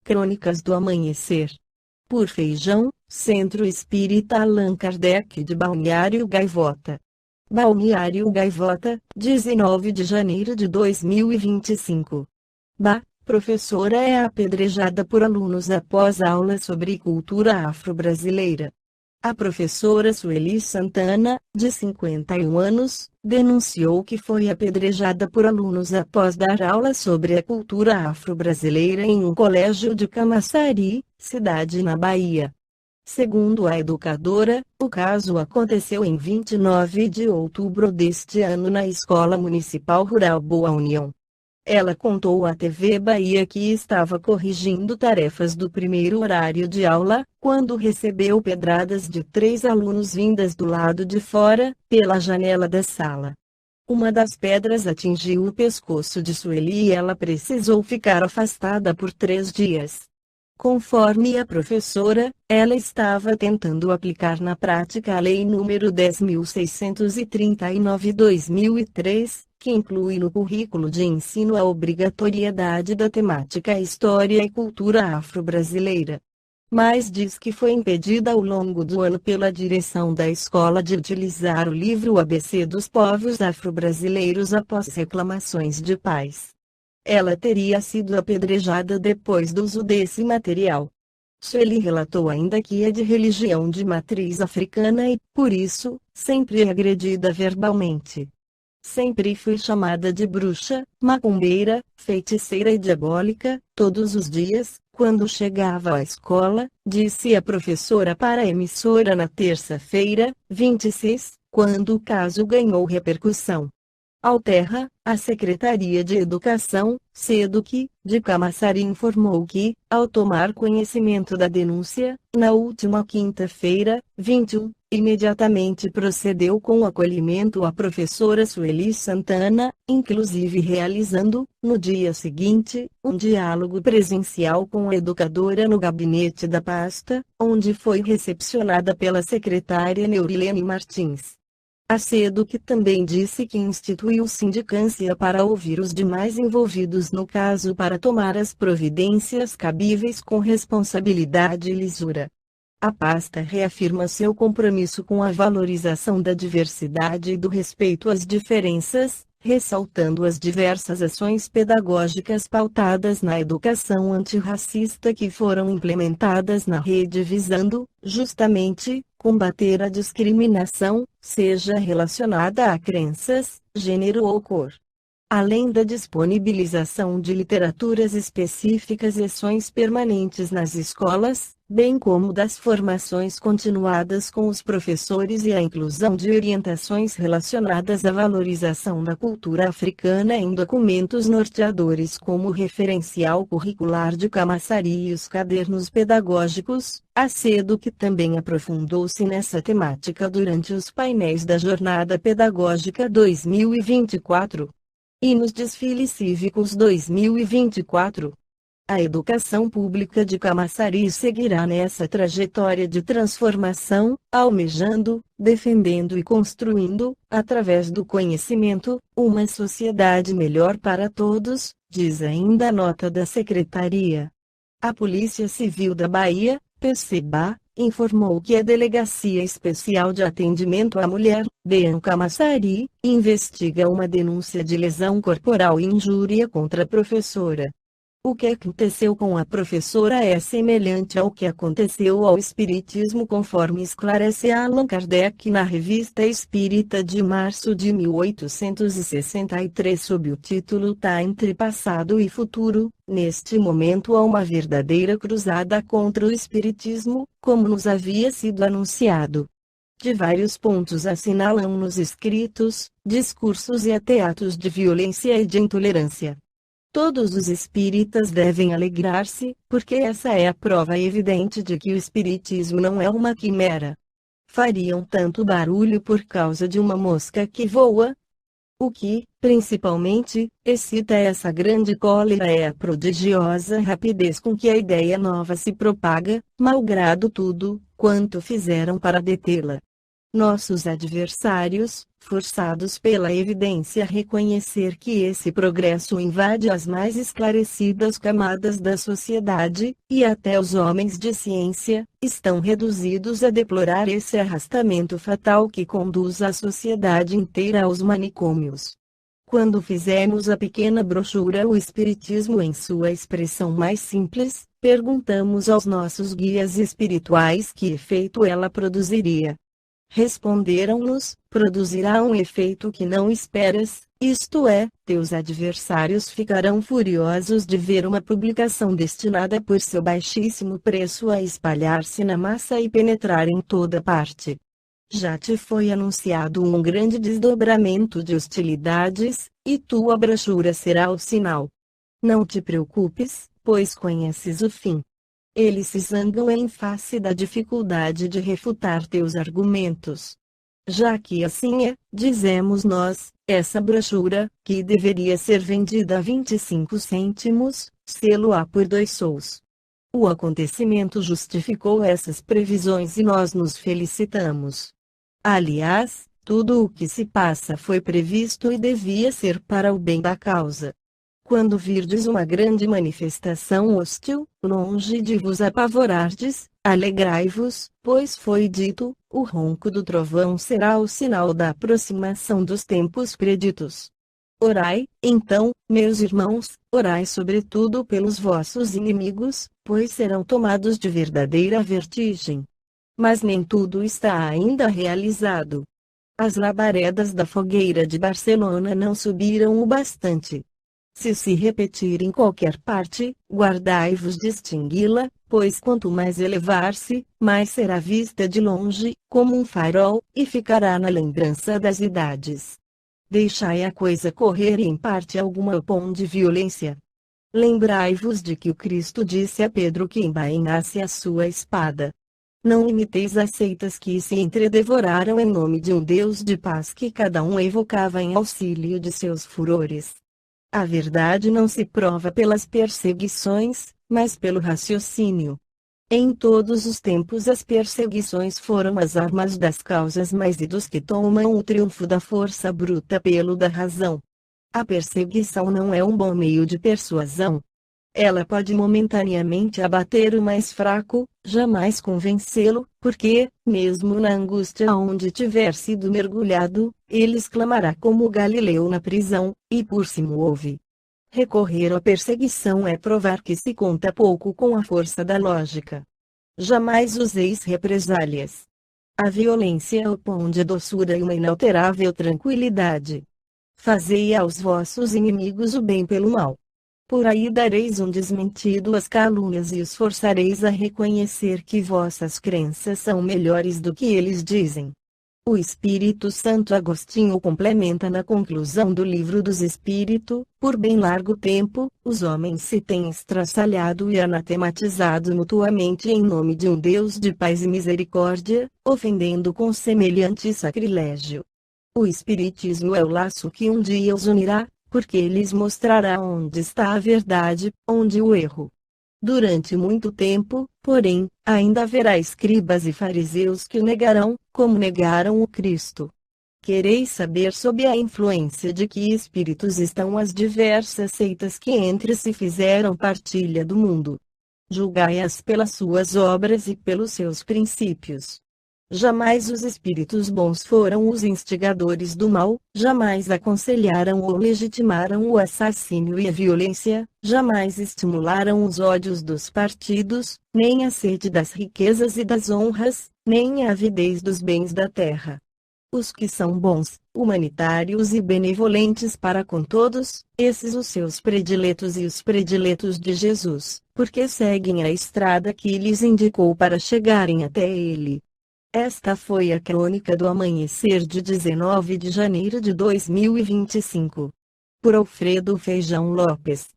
Crônicas do Amanhecer. Por Feijão, Centro Espírita Allan Kardec de Balneário Gaivota. Balneário Gaivota, 19 de janeiro de 2025. Professora é apedrejada por alunos após aula sobre cultura afro-brasileira. A professora Sueli Santana, de 51 anos, denunciou que foi apedrejada por alunos após dar aula sobre a cultura afro-brasileira em um colégio de Camaçari, cidade na Bahia. Segundo a educadora, o caso aconteceu em 29 de outubro deste ano na Escola Municipal Rural Boa União. Ela contou à TV Bahia que estava corrigindo tarefas do primeiro horário de aula, quando recebeu pedradas de 3 alunos vindas do lado de fora, pela janela da sala. Uma das pedras atingiu o pescoço de Sueli e ela precisou ficar afastada por 3 dias. Conforme a professora, ela estava tentando aplicar na prática a Lei nº 10.639/2003, que inclui no currículo de ensino a obrigatoriedade da temática História e Cultura Afro-Brasileira. Mas diz que foi impedida ao longo do ano pela direção da escola de utilizar o livro O ABC dos Povos Afro-Brasileiros após reclamações de pais. Ela teria sido apedrejada depois do uso desse material. Sueli relatou ainda que é de religião de matriz africana e, por isso, sempre é agredida verbalmente. Sempre fui chamada de bruxa, macumbeira, feiticeira e diabólica, todos os dias, quando chegava à escola, disse a professora para a emissora na terça-feira, 26, quando o caso ganhou repercussão. Alterra, a Secretaria de Educação, SEDUC, de Camaçari informou que, ao tomar conhecimento da denúncia, na última quinta-feira, 21, imediatamente procedeu com o acolhimento à professora Sueli Santana, inclusive realizando, no dia seguinte, um diálogo presencial com a educadora no gabinete da pasta, onde foi recepcionada pela secretária Neurilene Martins. A SEDUC também disse que instituiu sindicância para ouvir os demais envolvidos no caso para tomar as providências cabíveis com responsabilidade e lisura. A pasta reafirma seu compromisso com a valorização da diversidade e do respeito às diferenças, ressaltando as diversas ações pedagógicas pautadas na educação antirracista que foram implementadas na rede visando, justamente, combater a discriminação, seja relacionada a crenças, gênero ou cor. Além da disponibilização de literaturas específicas e ações permanentes nas escolas, bem como das formações continuadas com os professores e a inclusão de orientações relacionadas à valorização da cultura africana em documentos norteadores como o referencial curricular de Camaçari e os cadernos pedagógicos, a SEDUC também aprofundou-se nessa temática durante os painéis da Jornada Pedagógica 2024. E nos desfiles cívicos 2024. A educação pública de Camaçari seguirá nessa trajetória de transformação, almejando, defendendo e construindo, através do conhecimento, uma sociedade melhor para todos, diz ainda a nota da Secretaria. A Polícia Civil da Bahia, PCBA, informou que a Delegacia Especial de Atendimento à Mulher, DEAM Camaçari, investiga uma denúncia de lesão corporal e injúria contra a professora. O que aconteceu com a professora é semelhante ao que aconteceu ao espiritismo conforme esclarece Allan Kardec na Revista Espírita de março de 1863 sob o título Tá entre passado e futuro. Neste momento há uma verdadeira cruzada contra o espiritismo, como nos havia sido anunciado. De vários pontos assinalam nos escritos, discursos e até atos de violência e de intolerância. Todos os espíritas devem alegrar-se, porque essa é a prova evidente de que o espiritismo não é uma quimera. Fariam tanto barulho por causa de uma mosca que voa? O que, principalmente, excita essa grande cólera é a prodigiosa rapidez com que a ideia nova se propaga, malgrado tudo, quanto fizeram para detê-la. Nossos adversários, forçados pela evidência a reconhecer que esse progresso invade as mais esclarecidas camadas da sociedade, e até os homens de ciência, estão reduzidos a deplorar esse arrastamento fatal que conduz a sociedade inteira aos manicômios. Quando fizemos a pequena brochura O Espiritismo em sua expressão mais simples, perguntamos aos nossos guias espirituais que efeito ela produziria. Responderam-nos: produzirá um efeito que não esperas, isto é, teus adversários ficarão furiosos de ver uma publicação destinada por seu baixíssimo preço a espalhar-se na massa e penetrar em toda parte. Já te foi anunciado um grande desdobramento de hostilidades, e tua brochura será o sinal. Não te preocupes, pois conheces o fim. Eles se zangam em face da dificuldade de refutar teus argumentos. Já que assim é, dizemos nós, essa brochura, que deveria ser vendida a 25 cêntimos, sê-lo-á por 2 sols. O acontecimento justificou essas previsões e nós nos felicitamos. Aliás, tudo o que se passa foi previsto e devia ser para o bem da causa. Quando virdes uma grande manifestação hostil, longe de vos apavorardes, alegrai-vos, pois foi dito, o ronco do trovão será o sinal da aproximação dos tempos preditos. Orai, então, meus irmãos, orai sobretudo pelos vossos inimigos, pois serão tomados de verdadeira vertigem. Mas nem tudo está ainda realizado. As labaredas da fogueira de Barcelona não subiram o bastante. Se repetir em qualquer parte, guardai-vos de extingui-la, pois quanto mais elevar-se, mais será vista de longe, como um farol, e ficará na lembrança das idades. Deixai a coisa correr e em parte alguma opõe de violência. Lembrai-vos de que o Cristo disse a Pedro que embainhasse a sua espada. Não imiteis as seitas que se entredevoraram em nome de um Deus de paz que cada um evocava em auxílio de seus furores. A verdade não se prova pelas perseguições, mas pelo raciocínio. Em todos os tempos as perseguições foram as armas das causas mais e dos que tomam o triunfo da força bruta pelo da razão. A perseguição não é um bom meio de persuasão. Ela pode momentaneamente abater o mais fraco, jamais convencê-lo, porque, mesmo na angústia onde tiver sido mergulhado, ele exclamará como Galileu na prisão, e por si ouve. Recorrer à perseguição é provar que se conta pouco com a força da lógica. Jamais useis represálias. A violência opõe a doçura e uma inalterável tranquilidade. Fazei aos vossos inimigos o bem pelo mal. Por aí dareis um desmentido às calúnias e os forçareis a reconhecer que vossas crenças são melhores do que eles dizem. O Espírito Santo Agostinho complementa na conclusão do Livro dos Espíritos: por bem largo tempo, os homens se têm estraçalhado e anatematizado mutuamente em nome de um Deus de paz e misericórdia, ofendendo com semelhante sacrilégio. O Espiritismo é o laço que um dia os unirá, porque lhes mostrará onde está a verdade, onde o erro. Durante muito tempo, porém, ainda haverá escribas e fariseus que o negarão, como negaram o Cristo. Quereis saber sob a influência de que espíritos estão as diversas seitas que entre si fizeram partilha do mundo? Julgai-as pelas suas obras e pelos seus princípios. Jamais os espíritos bons foram os instigadores do mal, jamais aconselharam ou legitimaram o assassínio e a violência, jamais estimularam os ódios dos partidos, nem a sede das riquezas e das honras, nem a avidez dos bens da terra. Os que são bons, humanitários e benevolentes para com todos, esses os seus prediletos e os prediletos de Jesus, porque seguem a estrada que lhes indicou para chegarem até ele. Esta foi a crônica do amanhecer de 19 de janeiro de 2025. Por Alfredo Feijão Lopes.